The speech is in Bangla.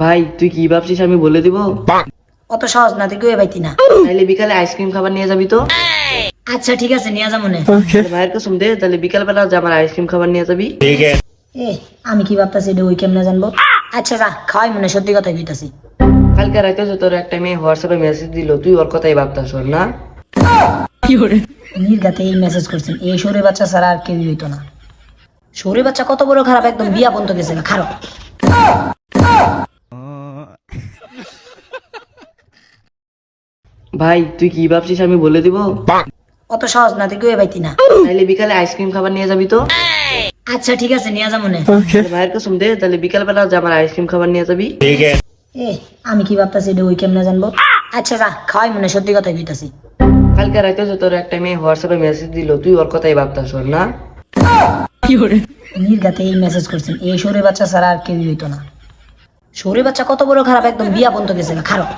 ভাই তুই কি ভাবছিস আমি বলে দিব? অত সহজ না, তুই কেউ পাইতি না। তাহলে বিকালে আইসক্রিম খাবার নিয়ে যাবি তো? আচ্ছা ঠিক আছে, নিয়ে যা মনে। তাহলে ভাইয়ের কসম দে, তাহলে বিকাল বেলা যে আমার আইসক্রিম খাবার নিয়ে যাবি। এ আমি কি ভাবতাছি এটা ওই কেমনে জানবো? আচ্ছা যা, খাওয়াই মনে, সত্যি কথা কইতাছি। কালকে রাতে যে তোর একটা মেয়ে হোয়াটসঅ্যাপে মেসেজ দিল, তুই ওর কথাই ভাবতাস না? নির্গাতে এই মেসেজ করছেন, এই শরীর বাচ্চা ছাড়া আর কেউই হইতো না। শরীর বাচ্চা কত বড় খারাপ, একদম বিয়া বন্ধ গেছে না খারাপ। ভাই তুই কি ভাবছিস আমি বলে দিব? অত সহজ না, তুই কেউ পাইতি না। তাহলে বিকালে আইসক্রিম খাবার নিয়ে যাবি তো? আচ্ছা ঠিক আছে, নিয়ে যা মনে। তাহলে ভাইয়ের কসম দে, তাহলে বিকাল বেলা যে আমার আইসক্রিম খাবার নিয়ে যাবি। এ আমি কি ভাবতাছি এটা ওই কেমনে জানবো? আচ্ছা যা, খাওয়াই মনে, সত্যি কথা কইতাছি। কালকে রাতে যে তোর একটা মেয়ে হোয়াটসঅ্যাপে মেসেজ দিল, তুই ওর কথাই ভাবতাস না? নির্গাতে এই মেসেজ করছেন, এই শরীর বাচ্চা ছাড়া আর কেউই হইতো না। শরীর বাচ্চা কত বড় খারাপ, একদম বিয়া বন্ধ গেছে না খারাপ।